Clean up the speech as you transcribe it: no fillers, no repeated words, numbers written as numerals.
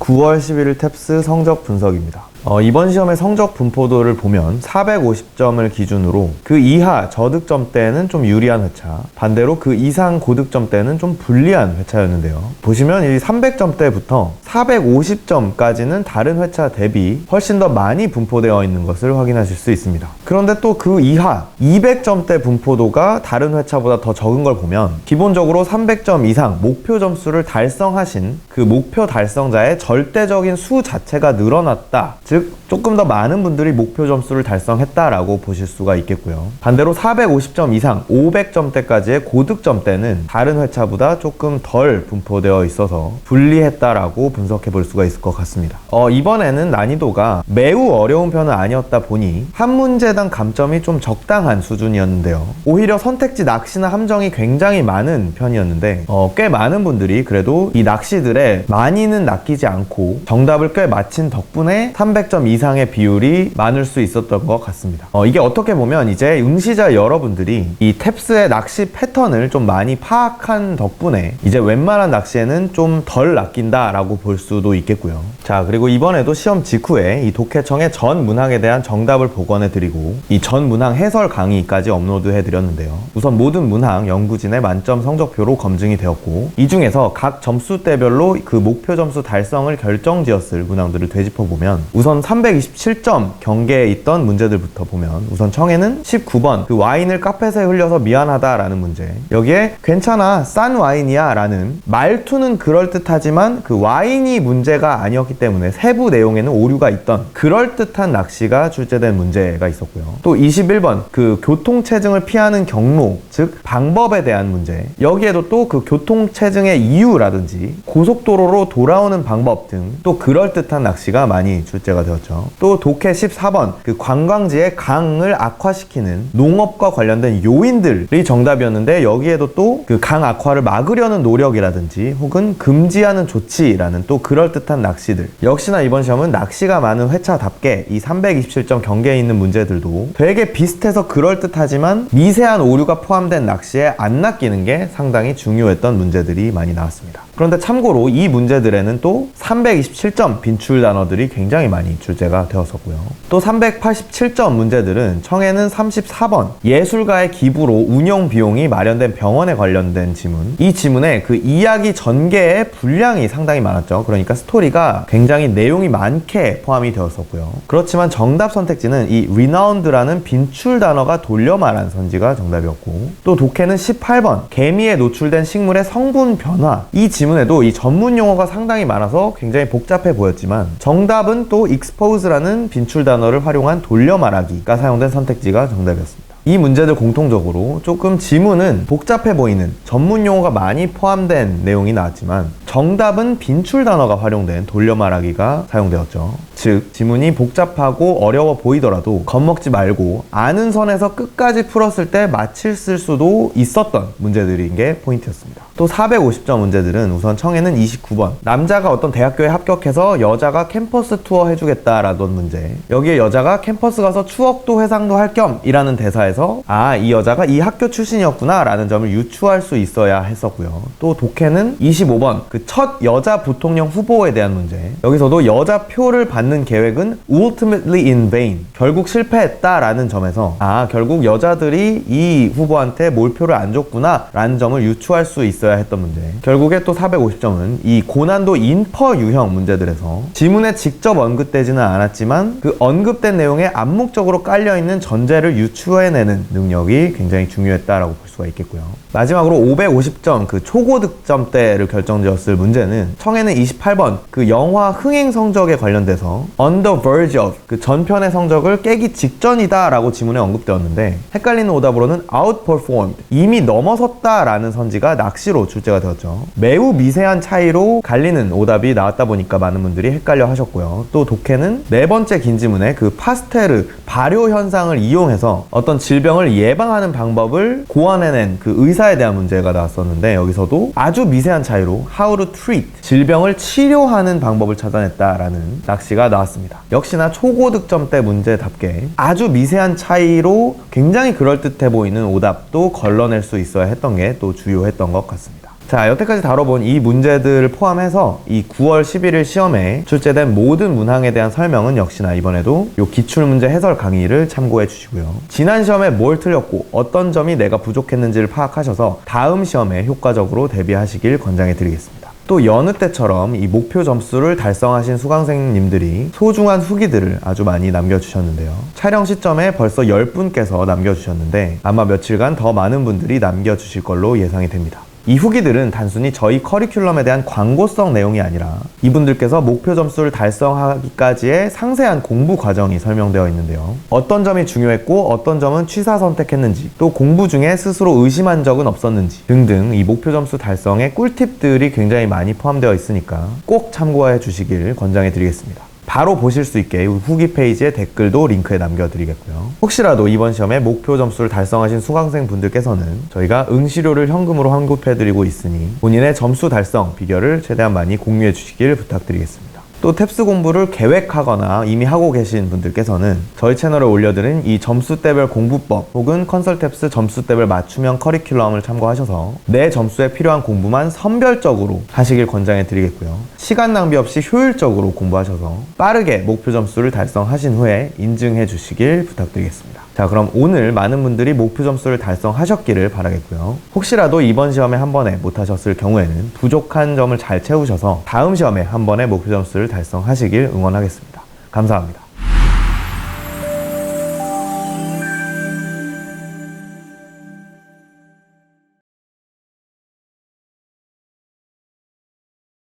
9월 11일 탭스 성적 분석입니다. 이번 시험의 성적 분포도를 보면 450점을 기준으로 그 이하 저득점대는 좀 유리한 회차, 반대로 그 이상 고득점대는 좀 불리한 회차였는데요. 보시면 이 300점대부터 450점까지는 다른 회차 대비 훨씬 더 많이 분포되어 있는 것을 확인하실 수 있습니다. 그런데 또 그 이하 200점대 분포도가 다른 회차보다 더 적은 걸 보면 기본적으로 300점 이상 목표 점수를 달성하신 그 목표 달성자의 절대적인 수 자체가 늘어났다. 즉 조금 더 많은 분들이 목표 점수를 달성했다라고 보실 수가 있겠고요. 반대로 450점 이상 500점대까지의 고득점대는 다른 회차보다 조금 덜 분포되어 있어서 불리했다라고 분석해 볼 수가 있을 것 같습니다. 이번에는 난이도가 매우 어려운 편은 아니었다 보니 한 문제당 감점이 좀 적당한 수준이었는데요. 오히려 선택지 낚시나 함정이 굉장히 많은 편이었는데 꽤 많은 분들이 그래도 이 낚시들에 많이는 낚이지 않고 정답을 꽤 맞힌 덕분에 300점 이상의 비율이 많을 수 있었던 것 같습니다. 이게 어떻게 보면 이제 응시자 여러분들이 이 탭스의 낚시 패턴을 좀 많이 파악한 덕분에 이제 웬만한 낚시에는 좀 덜 낚인다라고 볼 수도 있겠고요. 자, 그리고 이번에도 시험 직후에 이 독해청의 전 문항에 대한 정답을 복원해 드리고 이 전 문항 해설 강의까지 업로드해 드렸는데요. 우선 모든 문항 연구진의 만점 성적표로 검증이 되었고 이 중에서 각 점수대별로 그 목표 점수 달성을 결정지었을 문항들을 되짚어 보면 우선 327점 경계에 있던 문제들부터 보면 우선 청해는 19번 그 와인을 카펫에 흘려서 미안하다라는 문제, 여기에 괜찮아 싼 와인이야 라는 말투는 그럴듯하지만 그 와인이 문제가 아니었기 때문에 세부 내용에는 오류가 있던 그럴듯한 낚시가 출제된 문제가 있었고요. 또 21번 그 교통체증을 피하는 경로, 즉 방법에 대한 문제, 여기에도 또 그 교통체증의 이유라든지 고속도로로 돌아오는 방법 등 또 그럴듯한 낚시가 많이 출제가 되었죠. 또 독해 14번 그 관광지의 강을 악화시키는 농업과 관련된 요인들이 정답이었는데 여기에도 또 그 강 악화를 막으려는 노력이라든지 혹은 금지하는 조치라는 또 그럴듯한 낚시들, 역시나 이번 시험은 낚시가 많은 회차답게 이 327점 경계에 있는 문제들도 되게 비슷해서 그럴듯하지만 미세한 오류가 포함된 낚시에 안 낚이는 게 상당히 중요했던 문제들이 많이 나왔습니다. 그런데 참고로 이 문제들에는 또 327점 빈출 단어들이 굉장히 많이 출제가 되었었고요. 또 387점 문제들은 청해는 34번 예술가의 기부로 운영 비용이 마련된 병원에 관련된 지문, 이 지문에 그 이야기 전개의 분량이 상당히 많았죠. 그러니까 스토리가 굉장히 내용이 많게 포함이 되었었고요. 그렇지만 정답 선택지는 이 renowned라는 빈출 단어가 돌려 말한 선지가 정답이었고, 또 독해는 18번 개미에 노출된 식물의 성분 변화, 이 지문에도 이 전문 용어가 상당히 많아서 굉장히 복잡해 보였지만 정답은 또 expose라는 빈출 단어를 활용한 돌려 말하기가 사용된 선택지가 정답이었습니다. 이 문제들 공통적으로 조금 지문은 복잡해 보이는 전문 용어가 많이 포함된 내용이 나왔지만 정답은 빈출 단어가 활용된 돌려 말하기가 사용되었죠. 즉 지문이 복잡하고 어려워 보이더라도 겁먹지 말고 아는 선에서 끝까지 풀었을 때 맞힐 수도 있었던 문제들인 게 포인트였습니다. 또 450점 문제들은 우선 청해는 29번 남자가 어떤 대학교에 합격해서 여자가 캠퍼스 투어 해주겠다라던 문제, 여기에 여자가 캠퍼스 가서 추억도 회상도 할 겸 이라는 대사에서 이 여자가 이 학교 출신이었구나 라는 점을 유추할 수 있어야 했었고요. 또 독해는 25번 그 첫 여자 부통령 후보에 대한 문제, 여기서도 여자 표를 받는 계획은 ultimately in vain, 결국 실패했다라는 점에서 결국 여자들이 이 후보한테 몰표를 안 줬구나 라는 점을 유추할 수 있어야 했던 문제. 결국에 또 450점은 이 고난도 인퍼 유형 문제들에서 지문에 직접 언급되지는 않았지만 그 언급된 내용에 암묵적으로 깔려있는 전제를 유추해내는 능력이 굉장히 중요했다라고 볼 수가 있겠고요. 마지막으로 550점 그 초고득점대를 결정지었을 문제는 청해는 28번 그 영화 흥행 성적에 관련돼서 on the verge of 그 전편의 성적을 깨기 직전이다 라고 지문에 언급되었는데 헷갈리는 오답으로는 outperformed 이미 넘어섰다 라는 선지가 낚시로 출제가 되었죠. 매우 미세한 차이로 갈리는 오답이 나왔다 보니까 많은 분들이 헷갈려 하셨고요. 또 독해는 네 번째 긴 지문에 그 파스테르 발효 현상을 이용해서 어떤 질병을 예방하는 방법을 고안해낸 그 의사에 대한 문제가 나왔었는데 여기서도 아주 미세한 차이로 how to treat 질병을 치료하는 방법을 찾아냈다라는 낚시가 나왔습니다. 역시나 초고득점대 문제답게 아주 미세한 차이로 굉장히 그럴듯해 보이는 오답도 걸러낼 수 있어야 했던 게 또 주요했던 것 같습니다. 자, 여태까지 다뤄본 이 문제들을 포함해서 이 9월 11일 시험에 출제된 모든 문항에 대한 설명은 역시나 이번에도 이 기출문제 해설 강의를 참고해 주시고요. 지난 시험에 뭘 틀렸고 어떤 점이 내가 부족했는지를 파악하셔서 다음 시험에 효과적으로 대비하시길 권장해 드리겠습니다. 또 여느 때처럼 이 목표 점수를 달성하신 수강생님들이 소중한 후기들을 아주 많이 남겨주셨는데요. 촬영 시점에 벌써 10분께서 남겨주셨는데 아마 며칠간 더 많은 분들이 남겨주실 걸로 예상이 됩니다. 이 후기들은 단순히 저희 커리큘럼에 대한 광고성 내용이 아니라 이분들께서 목표 점수를 달성하기까지의 상세한 공부 과정이 설명되어 있는데요. 어떤 점이 중요했고 어떤 점은 취사 선택했는지, 또 공부 중에 스스로 의심한 적은 없었는지 등등 이 목표 점수 달성의 꿀팁들이 굉장히 많이 포함되어 있으니까 꼭 참고해 주시길 권장해 드리겠습니다. 바로 보실 수 있게 후기 페이지에 댓글도 링크에 남겨드리겠고요. 혹시라도 이번 시험에 목표 점수를 달성하신 수강생 분들께서는 저희가 응시료를 현금으로 환급해드리고 있으니 본인의 점수 달성 비결을 최대한 많이 공유해 주시길 부탁드리겠습니다. 또 탭스 공부를 계획하거나 이미 하고 계신 분들께서는 저희 채널에 올려드린 이 점수대별 공부법 혹은 컨설탭스 점수대별 맞춤형 커리큘럼을 참고하셔서 내 점수에 필요한 공부만 선별적으로 하시길 권장해 드리겠고요. 시간 낭비 없이 효율적으로 공부하셔서 빠르게 목표 점수를 달성하신 후에 인증해 주시길 부탁드리겠습니다. 자, 그럼 오늘 많은 분들이 목표 점수를 달성하셨기를 바라겠고요. 혹시라도 이번 시험에 한 번에 못하셨을 경우에는 부족한 점을 잘 채우셔서 다음 시험에 한 번에 목표 점수를 달성하시길 응원하겠습니다. 감사합니다.